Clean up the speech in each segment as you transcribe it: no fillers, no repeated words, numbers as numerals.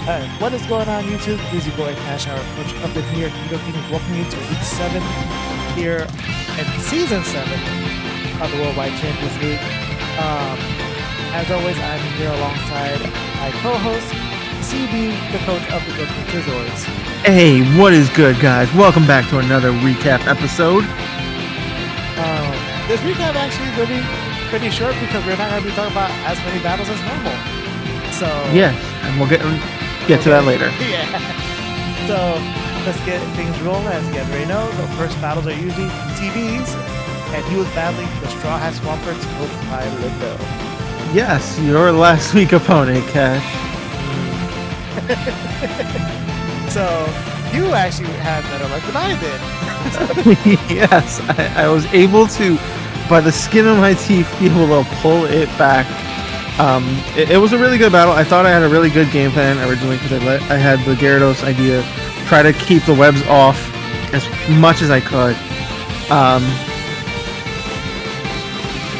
What is going on, YouTube? This is your boy Kash, our coach of the New York Video Kings. Welcome you to Week 7 here in Season 7 of the Worldwide Champions League. As always, I'm here alongside my co-host, CB, the coach of the Video Kings, as always. Hey, what is good, guys? Welcome back to another recap episode. This recap actually is going to be pretty short because we're not going to be talking about as many battles as normal. So Yes, and we'll get to that later. Yeah. So let's get things rolling. As you guys already know, the first battles are usually CBs, and he was battling the Straw Hat Swamperts coached by Lindo. Yes, your last week opponent, Cash. So you actually had better luck than I did. Yes, I was able to, by the skin of my teeth, be able to pull it back. It was a really good battle. I thought I had a really good game plan originally because I had the Gyarados idea, try to keep the webs off as much as I could.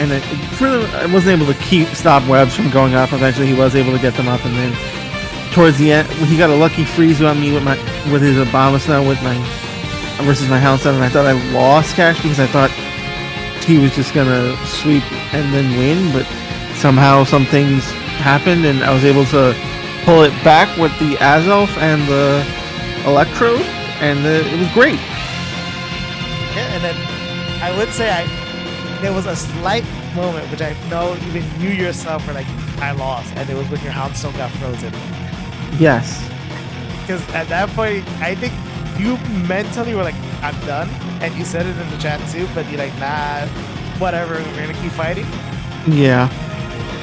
And I wasn't able to stop webs from going up. Eventually, he was able to get them up, and then towards the end, he got a lucky freeze on me with his Abomasnow versus my Houndstone, and I thought I lost Cash because I thought he was just gonna sweep and then win, but somehow some things happened, and I was able to pull it back with the Azelf and the Electrode, and it was great. Yeah, and then I would say there was a slight moment which I know even you yourself were like, I lost, and it was when your Houndstone got frozen. Yes. Because at that point, I think you mentally were like, I'm done, and you said it in the chat too, but you're like, nah, whatever, we're gonna keep fighting. Yeah.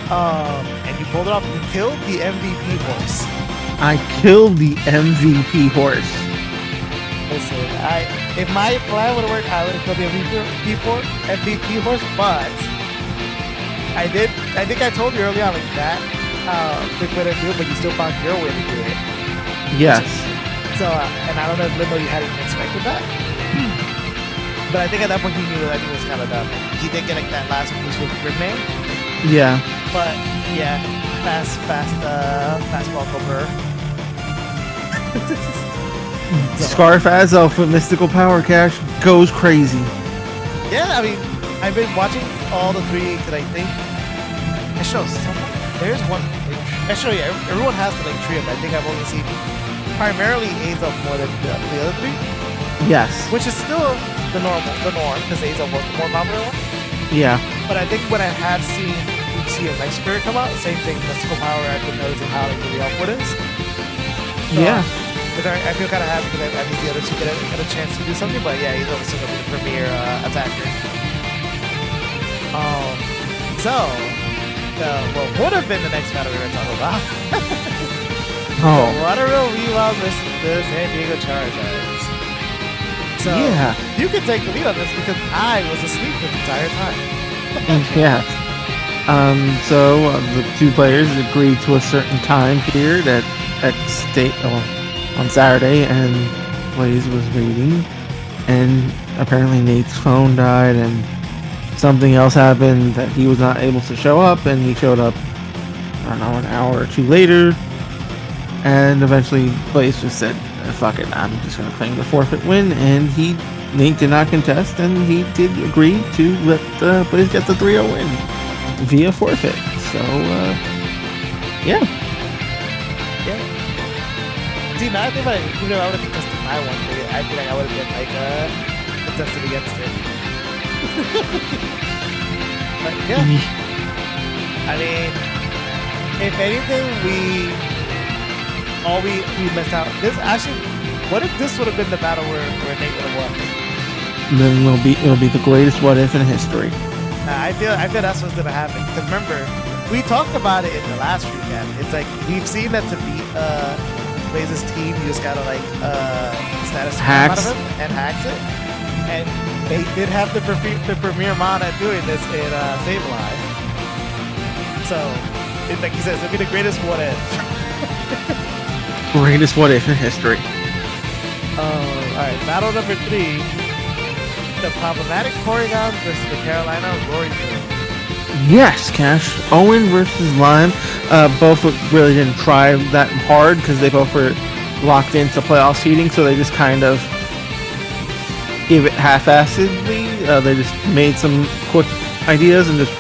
And you pulled it off. You killed the MVP horse. I killed the MVP horse. Listen, if my plan would have worked, I would have killed the MVP horse, but I think I told you early on, like, that quick way to do it, but you still found your way to do it. Yes. So, and I don't know if Limbo, you hadn't expected that. But I think at that point he knew that he was kind of done. He did get like that last boost with Gridman. Yeah. But yeah, fastball over. Scarf Azelf with mystical power, Cash goes crazy. Yeah, I mean, I've been watching all the three because I think I show someone. There's one. Actually, yeah, everyone has the like three of them. I think I've only seen primarily Azelf more than the other three. Yes. Which is still the norm because Azelf was the more popular one. Yeah. But I think when I have seen a Night Spirit come out, same thing, mystical power, I've been noticing how like, really awkward it is. So, yeah. I feel kind of happy because at least the other two get a chance to do something, but yeah, he's obviously going to be the premier attacker. So, what would have been the next battle we were talking about? Waterville Weavile versus the San Diego Charizards. So, yeah. You can take the lead on this because I was asleep the entire time. Yeah. So the two players agreed to a certain time period at X date on Saturday, and Blaze was waiting, and apparently Nate's phone died, and something else happened that he was not able to show up, and he showed up, I don't know, an hour or two later, and eventually Blaze just said, fuck it, I'm just going to claim the forfeit win, and Nate did not contest, and he did agree to let Blaze get the 3-0 win via forfeit. So, yeah. See, now I think about it, even if I would have contested my one, I feel like I would have been like contested against it. But yeah, I mean, if anything, we missed out. This actually, what if this would have been the battle where Nate would have won? Then it'll be the greatest what if in history. I feel that's what's gonna happen. Because remember, we talked about it in the last recap. It's like we've seen that to beat Blaze's team, you just gotta like status out of him and hacks it. And they did have the premier mana doing this in Sableye. So, it's like he says, it'll be the greatest what if. Greatest what if in history. Alright, battle number 3. The problematic Porygon versus the Carolina Rory Moon. Yes, Cash. Owen versus Lime. Both really didn't try that hard because they both were locked into playoff seeding, so they just kind of gave it half-assedly. They just made some quick ideas and just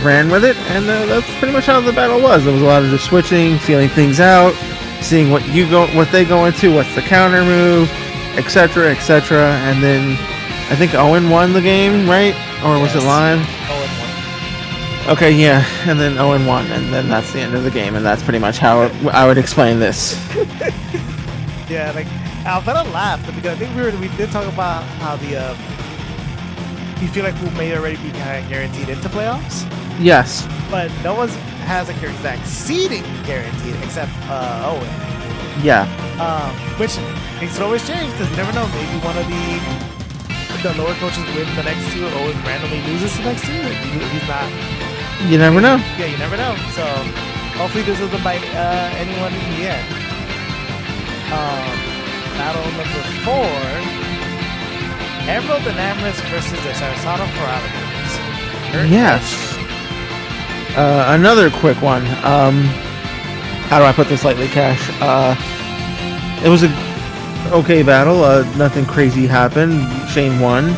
ran with it, and that's pretty much how the battle was. There was a lot of just switching, feeling things out, seeing what they go into, what's the counter move, etc., etc. And then I think Owen won the game, right? Or was it Lime? Owen won. Okay, yeah, and then Owen won, and then that's the end of the game, and that's pretty much how I would explain this. Yeah, like Alveda laughed because I think we did talk about how we feel like we may already be kind of guaranteed into playoffs. Yes. But no one has like their exact seeding guaranteed except Owen. Yeah. Which things could always change because you never know. Maybe one of the lower coaches win the next two, or Owen randomly loses the next two. He's not. You never know. Yeah, you never know. So hopefully this doesn't bite anyone in the end. Battle number 4. Emerald and Amorous versus the Sarasota for Alligators. Yes. Another quick one. How do I put this lightly, Cash? It was a okay battle. Nothing crazy happened. Shane won.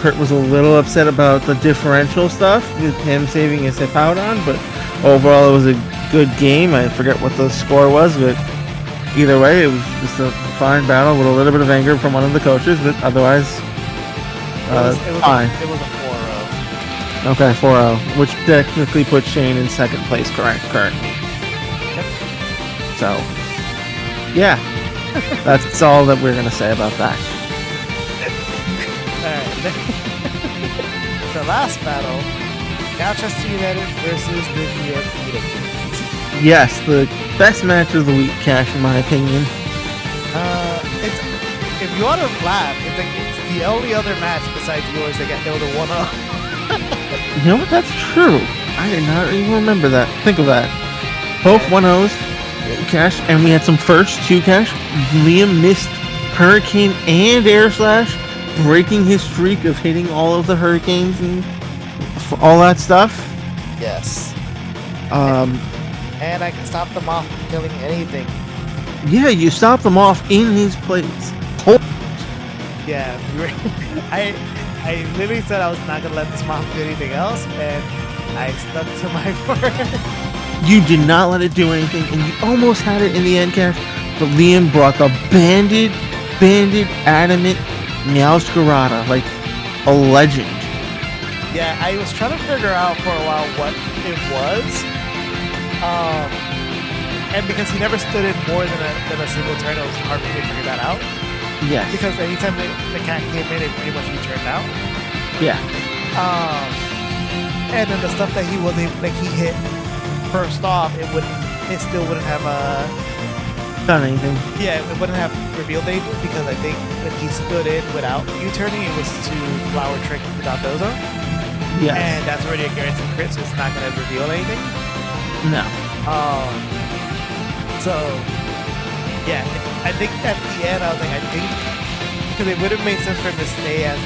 Kurt was a little upset about the differential stuff with him saving his hip out on, but overall it was a good game. I forget what the score was, but either way, it was just a fine battle with a little bit of anger from one of the coaches, but otherwise, fine. It was a 4-0. Okay, 4-0, which technically puts Shane in second place, correct, Kurt? Yep. So, yeah, that's all that we're going to say about that. Alright. The last battle, Manchester United versus the New York Yankees. Yes, the best match of the week, Cash, in my opinion. If you want to laugh, it's the only other match besides yours that got the 1-0. You know what? That's true. I did not even remember that. Think of that. Both 1-0s, Cash, and we had some first two, Cash. Liam missed Hurricane and Air Slash, breaking his streak of hitting all of the Hurricanes and all that stuff. Yes. And I can stop them off from killing anything. Yeah, you stopped them off in these plays. Yeah, I literally said I was not gonna let this mom do anything else, and I stuck to my word. You did not let it do anything, and you almost had it in the end, Cash. But Liam brought the banded, adamant Meowscarada, like a legend. Yeah, I was trying to figure out for a while what it was. And because he never stood in more than a single turn, it was hard for me to figure that out. Yes. Because anytime the cat came in, it pretty much returned out. Yeah. And then the stuff that he wasn't, like he hit first off, it still wouldn't have done anything. Yeah, it wouldn't have revealed anything because I think when he stood in without U-turning, it was to flower trick without Dozo. Yes. And that's already a guaranteed crit, so it's not going to reveal anything. No. So, yeah, I think at the end, I was like, because it would have made sense for him to stay as,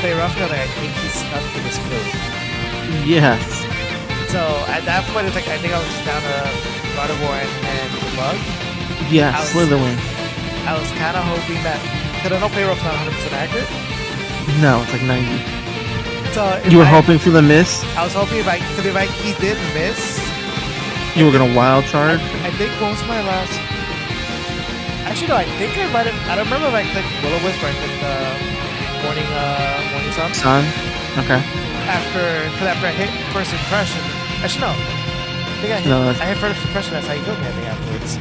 play rough, I think he's stuck in this move. Yes. So, at that point, it's like, I think I was just down to Gardevoir and the Bug. Yeah, Slitherwing. I was kind of hoping that, because I know play rough's not 100% accurate. No, it's like 90. So you were hoping for the miss? I was hoping if he did miss, you were gonna wild charge? I think what was my last? Actually, no. I think I might have. I don't remember if I clicked Will-O-Wisp or I clicked Morning Sun. Sun. Okay. After I hit first impression. Actually, no. I think I hit first impression. That's how he killed me. I think afterwards.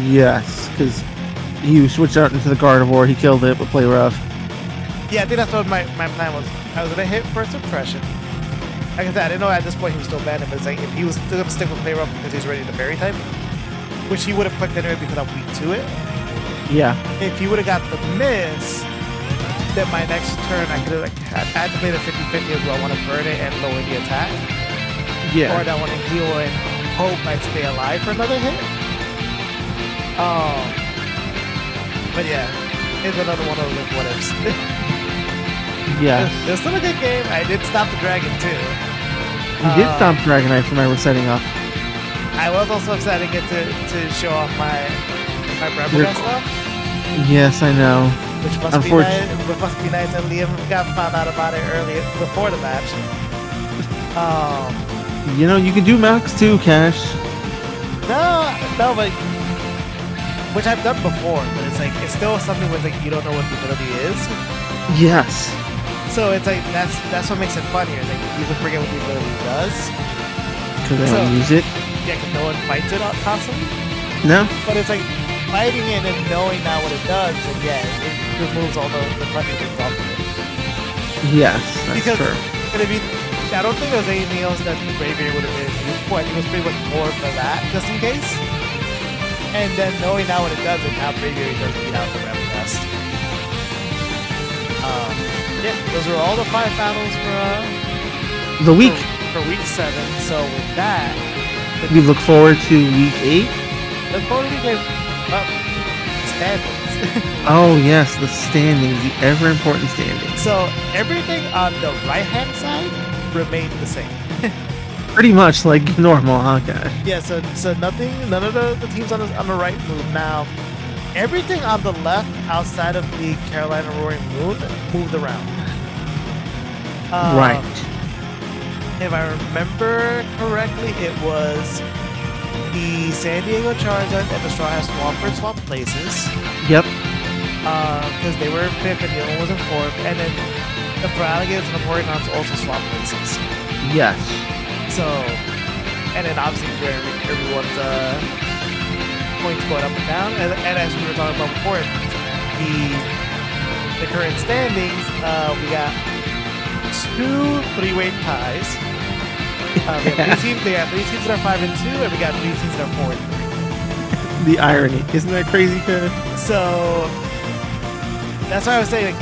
Yes, because you switched out into the Gardevoir. He killed it, but play rough. Yeah, I think that's what my plan was. I was gonna hit first impression. Like I said, I didn't know at this point he was still banned, but it's like if he was still gonna stick with play rough because he's ready to berry type, which he would have clicked anyway because I'm weak to it. Yeah. If he would have got the miss, then my next turn I could have activated 50-50 of do I want to burn it and lower the attack, or do I want to heal and hope I stay alive for another hit. But yeah, it's another one of those what ifs. Yes. It was still a good game. I did stop the dragon too. You did stop Dragonite from ever setting up. I was also upsetting it to show off my Rebel stuff. Yes, I know. Which must be nice. It must be nice that Liam got found out about it earlier before the match. You know, you can do max too, Cash. No, but which I've done before, but it's still something where you don't know what the ability is. Yes. So it's that's what makes it funnier. You can forget what the ability does. Because they don't use it. Yeah, because no one fights it constantly. No. But it's fighting it and knowing now what it does, and yeah, it removes all the funny things off of it. Yes, that's because true. I don't think there's anything else that Braviary would have been used for. I think it was pretty much more for that, just in case. And then knowing now what it does and how Braviary does beat out the Rebel Nest. Yeah, those are all the 5 battles for the week. For week 7. So with that, we look forward to week 8. Look forward to week 8. Standings. Oh yes, the standings, the ever important standings. So everything on the right-hand side remained the same. Pretty much like normal, huh, guys? Yeah. So none of the teams on the right moved. Now, everything on the left, outside of the Carolina Roaring Moon, moved around. Right. If I remember correctly, it was the San Diego Charizard and the Straw Hat Swampert swap places. Yep. Because they were in 5th and the other one was in 4th. And then the Feraligatrs and the Porygons also swap places. Yes. So, and then obviously where everyone's points going up and down. And as we were talking about before, the current standings, we got 2 3-way ties. We have 3 teams. They have 3 teams that are 5 and 2, and we got 3 teams that are 4 and 3. The irony, isn't that crazy, Ken? So that's why I was saying,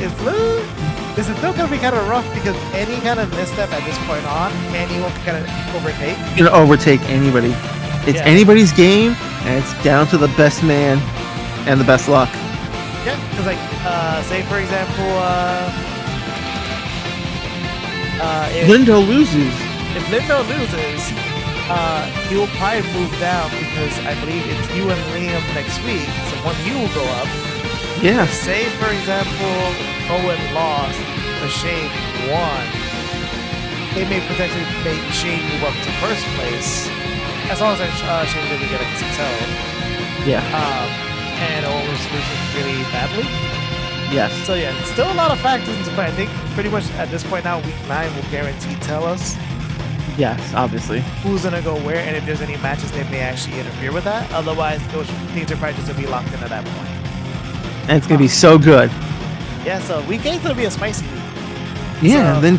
this is still gonna be kind of rough because any kind of misstep at this point on, anyone can kind of overtake. You can overtake anybody. It's anybody's game, and it's down to the best man and the best luck. Yeah, because say for example, if Lindo loses. If Lindo loses, he will probably move down because I believe it's you and Liam next week, so one of you will go up. Yeah. Say, for example, Owen lost, but Shane won. They may potentially make Shane move up to 1st place, as long as Shane didn't get a 6-0. Yeah. And Owen was losing really badly. Yes. So yeah, still a lot of factors into play. I think pretty much at this point now, week 9 will guarantee tell us. Yes, obviously. Who's gonna go where, and if there's any matches they may actually interfere with that. Otherwise, those things are probably just gonna be locked in at that point. And it's gonna be so good. Yeah, so week 8's gonna be a spicy week. Yeah, so,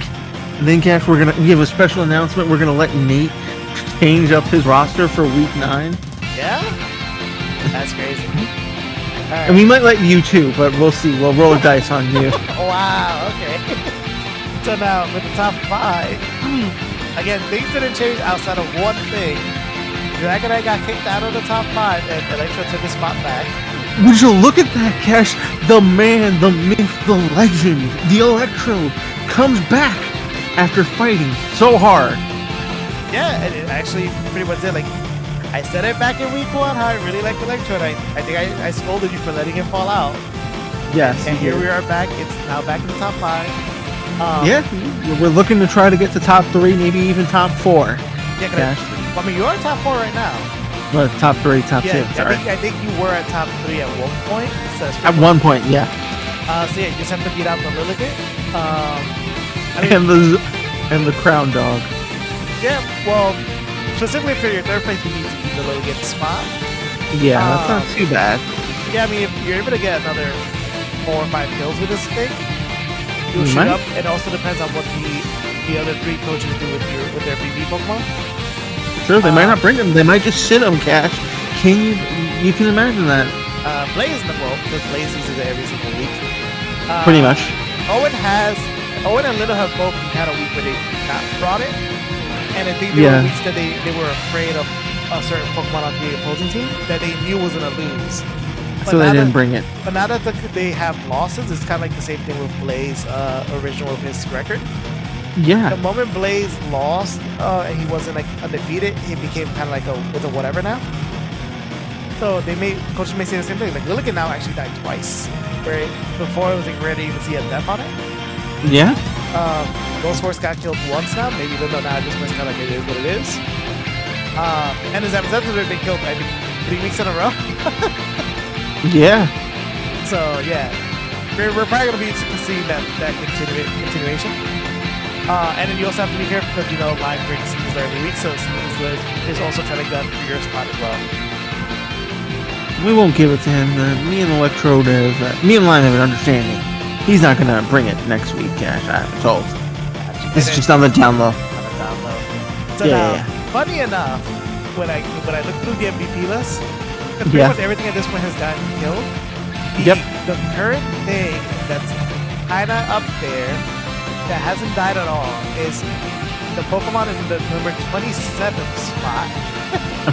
then Cash, we have a special announcement. We're gonna let Nate change up his roster for week 9. Yeah? That's crazy. Right. And we might let you too, but we'll see. We'll roll a dice on you. Wow, okay. So now with the top 5, again, things didn't change outside of one thing. Dragonite got kicked out of the top 5 and Electro took his spot back. Would you look at that, Cash? The man, the myth, the legend, the Electro comes back after fighting so hard. Yeah, and it actually pretty much did. I said it back in week 1 how I really liked Electro, and I think I scolded you for letting it fall out. Yes. And here we are back. It's now back in the top 5. Yeah, we're looking to try to get to top 3, maybe even top 4. Yeah, I mean, you're at top 4 right now. Well, top 3, top 2. Sorry. I think you were at top 3 at one point. So at one point, yeah. So yeah, you just have to beat out the Lilligant. And the Crown Dog. Yeah, well, specifically for your 3rd place, you need to beat the Lilligant spot. Yeah, that's not too bad. Yeah, I mean, if you're able to get another 4 or 5 kills with this thing, you'll shoot up. It also depends on what the other 3 coaches do with their BB Pokemon. Sure, they might not bring them. They might just sit them, Cash. You can imagine that. Blaze in the world, because Blaze uses it every single week. Pretty much. Owen and Little have both had a week where they not brought it. And I think there were weeks that they were afraid of a certain Pokemon on the opposing team that they knew was going to lose. So they didn't bring it. But now that they have losses, it's kind of like the same thing with Blaze original with his record. Yeah. The moment Blaze lost and he wasn't like undefeated, he became kind of like with a whatever now. So coaches may say the same thing. Like Lilligan now actually died twice, where before it was like rare to even see a death on it. Yeah. Ghost Horse got killed once now. Maybe they'll know now. Just kind of like it is what it is. And his episodes have been killed, I think, 3 weeks in a row. Yeah. So yeah, we're probably gonna be seeing that continuation. And then you also have to be careful because Line brings Sneasler every week, so Sneasler is also trying to gun for your spot as well. We won't give it to him. Me and Electrode me and Line have an understanding. He's not gonna bring it next week, Cash. I'm told. It's just on the down low. So now, funny enough, when I look through the MVP list, pretty much everything at this point has gotten killed. The current thing that's kind of up there that hasn't died at all is the Pokemon in the number 27th spot.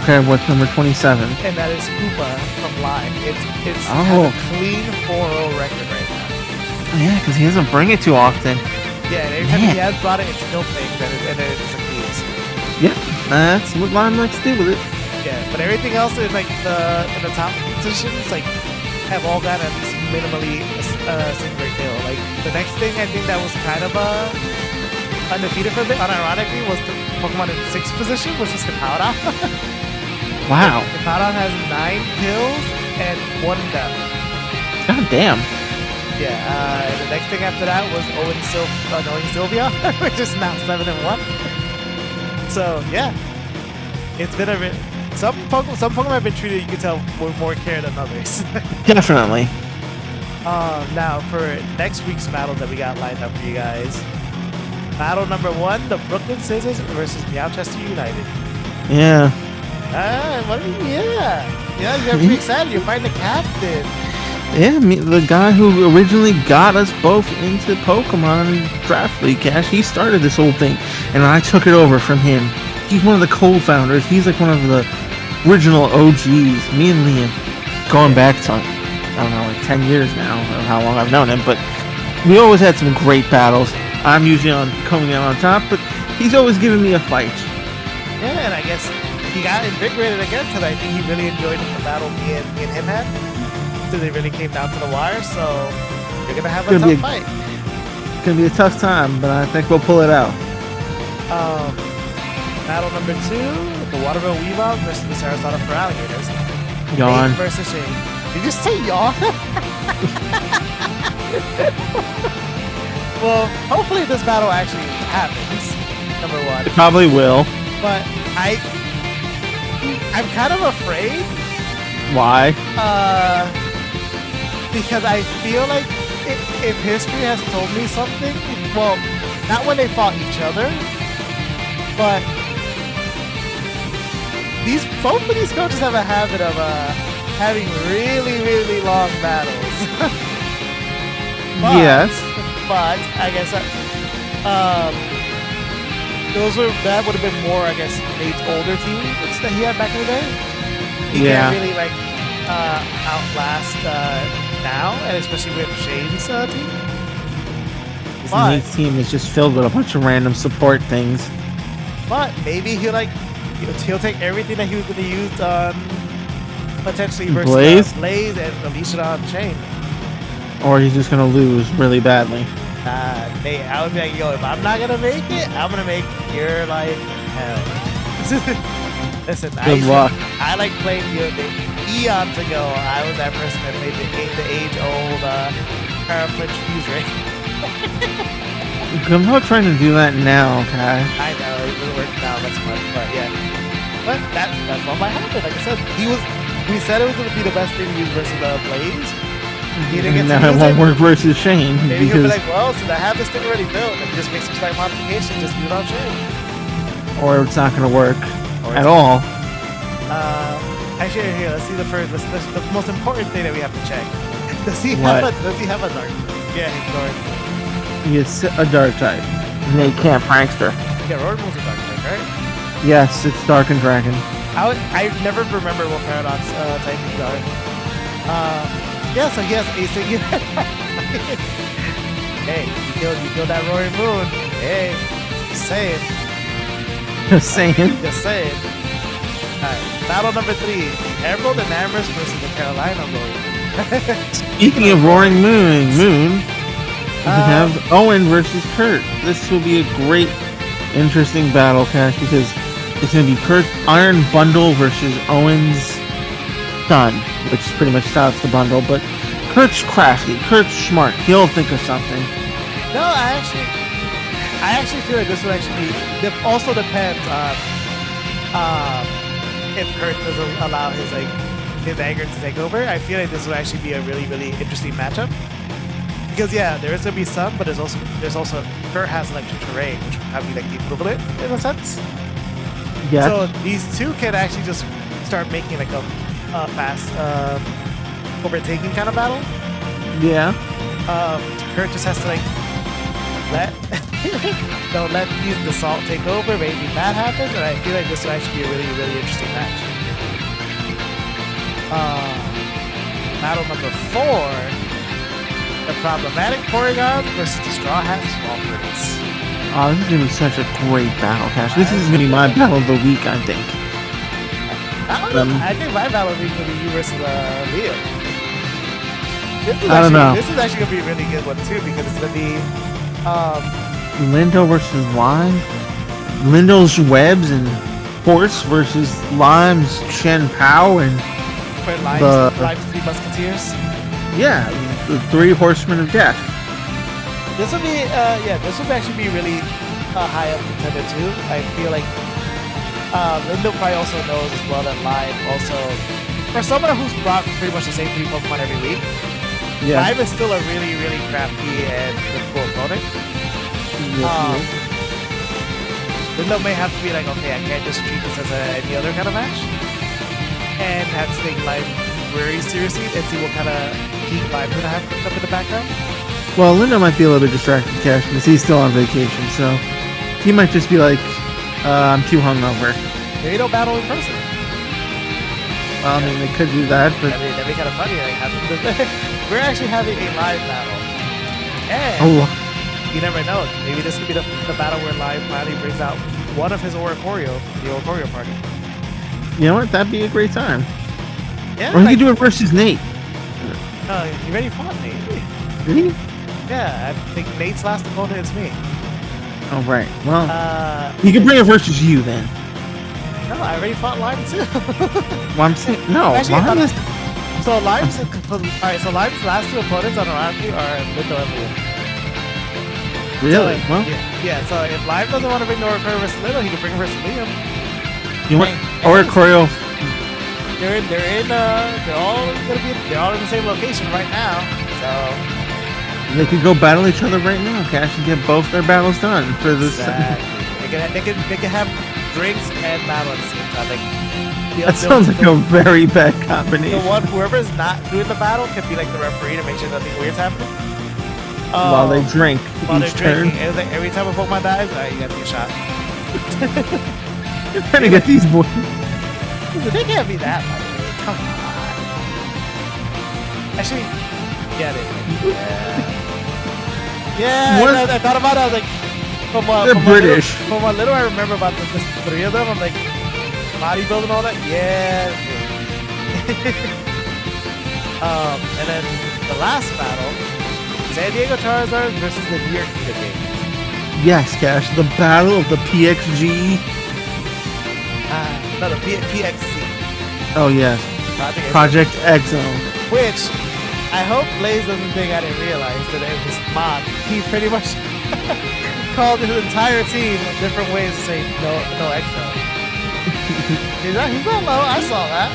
Okay, what's number 27? And that is Koopa from Lime. It's has a clean 4-0 record right now. Yeah, because he doesn't bring it too often. Yeah, and every time he has brought it, it's still playing, and then it succeeds. Yep, that's what Lime likes to do with it. Yeah, but everything else in like in the top positions have all got at least minimally a single kill. Like the next thing I think that was kind of undefeated for a bit, unironically, was the Pokemon in 6th position, which is Hippowdon. Wow. Hippowdon has 9 kills and 1 death. God damn. Yeah, and the next thing after that was Knowing Sylvia, which is now 7-1. So yeah, it's been some Pokemon have been treated, you can tell, with more care than others. Definitely. Now for next week's battles that we got lined up for you guys. Battle number 1, the Brooklyn Scissors versus Meowchester United. Yeah. Yeah, you have to be excited. You're fighting the captain. Yeah, the guy who originally got us both into Pokemon Draft League, Cash, he started this whole thing, and I took it over from him. He's one of the co-founders. He's like one of the original OGs. Me and Liam, going back to, I don't know, like 10 years now, or how long I've known him, but we always had some great battles. I'm usually coming out on top, but he's always giving me a fight. Yeah, and I guess he got invigorated again because I think he really enjoyed the battle me and him had. So they really came down to the wire, so you're gonna have a tough fight. It's gonna be a tough time, but I think we'll pull it out. Battle number 2, the Waterville Weavile versus the Sarasota for Alligators. Yawn. Nate versus Shane. Did you just say yawn? Well, hopefully this battle actually happens. Number 1. It probably will. But I'm kind of afraid. Why? Because I feel like if history has told me something, well, not when they fought each other, but both of these coaches have a habit of having really, really long battles. Yes. But I guess that would have been more, I guess, Nate's older team that he had back in the day. He can't really outlast now, and especially with Shane's team. Nate's team is just filled with a bunch of random support things. But maybe he'll take everything that he was going to use on potentially versus Blaze and unleash it on Shane. Or he's just going to lose really badly. Nate, I would be like, yo, if I'm not going to make it, I'm going to make your life hell. Listen, good luck. I like playing eons ago. I was that person that played the age-old Paraflinch Fuse Ray. I'm not trying to do that now, Cash. I know, it doesn't work now that's much, but yeah. But that's what might happen. Like I said, we said it was going to be the best thing to use versus Blaze. He didn't get now it won't work versus Shane. Maybe he'll be like, well, since I have this thing already built, and just make some slight modifications, just do it on Shane. Or it's not going to work at all. Actually, here, let's see the most important thing that we have to check. Does he have a dark? Yeah, he's dark. He's a dark type. Nate can't prankster. Yeah, Roarmo's a dark type, right? Yes, it's Dark and Dragon. I never remember what Paradox typings are. Yeah, so he has a singular. Hey, you killed that roaring moon. Hey, just saying. Just saying. Just saying. Alright, battle number 3. Emerald and Amherst versus the Carolina Royal. Speaking of roaring moon, we have Owen versus Kurt. This will be a great, interesting battle, Cash, because it's going to be Kurt's Iron Bundle versus Owen's Sun, which pretty much stops the bundle, but Kurt's crafty, Kurt's smart, he'll think of something. No, I actually feel like this would actually be, also depends on if Kurt doesn't allow his anger to take over. I feel like this would actually be a really, really interesting matchup. Because yeah, there is gonna be sun, but there's also Kurt has electric terrain, which would have be like the equivalent in a sense. Yeah. So these two can actually just start making like a fast overtaking kind of battle. Yeah. Kurt just has to like don't let the salt take over. Maybe that happens, and I feel like this would actually be a really, really interesting match. Battle number 4. The problematic Porygons versus the Straw Hat Swampers. Oh, this is going to be such a great battle, Cash. This is going to be my battle of the week, I think. I think my battle of the week will be you versus Leo. I don't know. This is actually going to be a really good one, too, because it's going to be... Lindo versus Lime? Lindo's Webs and Horse versus Lime's Shen Pao and... Lime's 3 Musketeers? Yeah, the 3 Horsemen of Death. This would be, this would actually be really high up contender too. I feel like Lindo probably also knows as well that Lime also, for someone who's brought pretty much the same 3 Pokemon every week, Lime is still a really, really crafty and difficult opponent. Lindo may have to be like, okay, I can't just treat this as any other kind of match, and have to take Lime very seriously and see what kind of heat Lime's gonna have up in the background. Well, Lindo might be a little bit distracted, Cash, because he's still on vacation, so he might just be like, I'm too hungover. Maybe they'll battle in person. Well, I mean, they could do that, but... That'd be kind of funny. We're actually having a live battle. And you never know. Maybe this could be the battle where Live finally brings out one of his Oricorio from the Oricorio party. You know what? That'd be a great time. Yeah, or he could do it versus Nate. No, he already fought Nate. Did he? Yeah, I think Nate's last opponent is me. Oh, right. Well, he can bring it versus you then. No, I already fought Lime too. Well, I'm saying, no. Actually, so Lime's alright, so Lime's last 2 opponents on round 3 are Lindo and Liam. Really? So, well, yeah, so if Lime doesn't want to bring the Oricorio versus Lindo, he can bring it versus Liam. You want Oricorio? They're all in the same location right now, so they could go battle each other right now, Cash, and get both their battles done for this. Exactly. They can have drinks and battle at the same time. That sounds like a very bad combination. Whoever's not doing the battle can be like the referee to make sure nothing weird's happening. While they drink each turn. And it's like every time a Pokemon dies, you gotta take a shot. You're trying to get these boys. They can't be that much. Come on. Actually, yeah, they I thought about it. I was like, they're British. From what little I remember about the 3 of them, I'm like, bodybuilding and all that. Yeah. And then the last battle, San Diego Charizard versus the New York Nido King. Yes, Cash. The battle of the PXG. No, the PXC. Oh, yes. Project Exo. Which, I hope Blaze doesn't think I didn't realize that it was mod. He pretty much called his entire team different ways to say no Exo. he's not low, I saw that.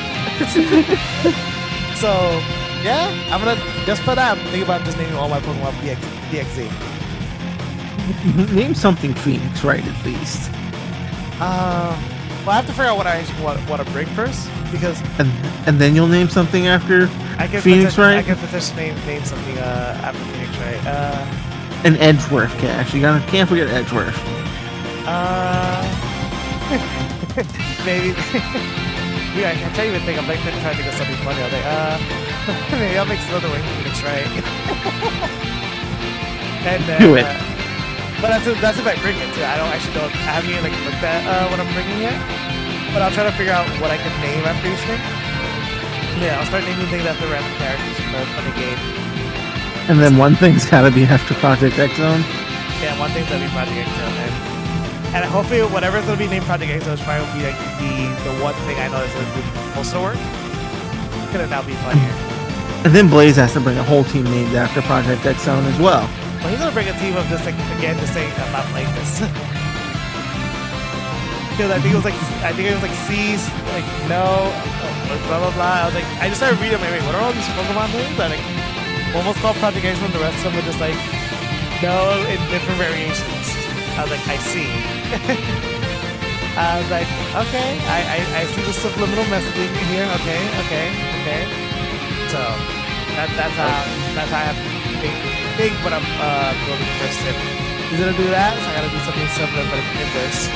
So, yeah, I'm gonna, just for that, I'm thinking about just naming all my Pokemon PXC. Name something Phoenix, right, at least. Well, I have to figure out what I actually want to bring first, because... And then you'll name something after Phoenix, right? I can potentially name something after Phoenix, right? An Edgeworth, Cash. Can't forget Edgeworth. Maybe... yeah, I can't even think. I'm like trying to think of something funny. I was like, Maybe I'll make some other wing Phoenix, right? And then, Do it. But that's if I bring it too. I haven't even like looked at what I'm bringing yet. But I'll try to figure out what I can name after each thing. Yeah, I'll start naming things after random characters from the game. And then one thing's got to be after Project X Zone. Yeah, one thing's gonna be Project X Zone, and hopefully whatever's gonna be named Project X Zone is probably gonna be like the one thing I know that's gonna do most of the work. It's gonna now be funnier. And then Blaze has to bring a whole team named after Project X Zone as well. Well, he's gonna bring a team of just like again, just saying I'm not playing this. Because I think it was like C, like no, blah blah blah. I was like, I just started reading. Wait, what are all these Pokemon names? I like almost called Project X Zone. The rest of them were just like no in different variations. I was like, I see. I was like, okay, I see the subliminal messaging here. Okay. So that's how I have to think what I'm building first. He's gonna do that, so I gotta do something similar, but in this.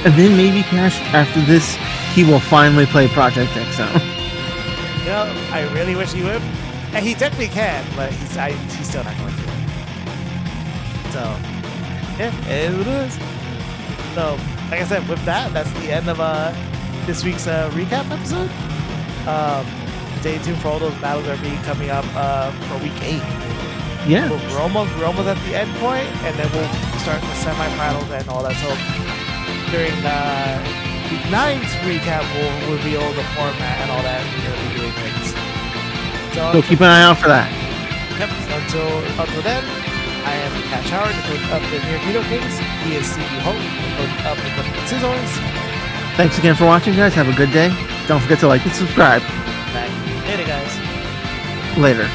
And then maybe Cash, after this, he will finally play Project X Zone. You know, I really wish he would. And he technically can, but he's still not going to. So, yeah, it is what it is. So, like I said, with that, that's the end of this week's recap episode. Stay tuned for all those battles that are be coming up for week 8. Yeah. We're almost at the end point, and then we'll start the semi-finals and all that. So during week 9's recap, we'll reveal the format and all that. We're gonna be doing things. So keep an eye out for that. Yep. So until then, I am Kash Howard, the coach of the Near Keto Kings. He is CB Hope, the coach of the Scissors. Thanks again for watching, guys. Have a good day. Don't forget to like and subscribe. Later, guys. Later.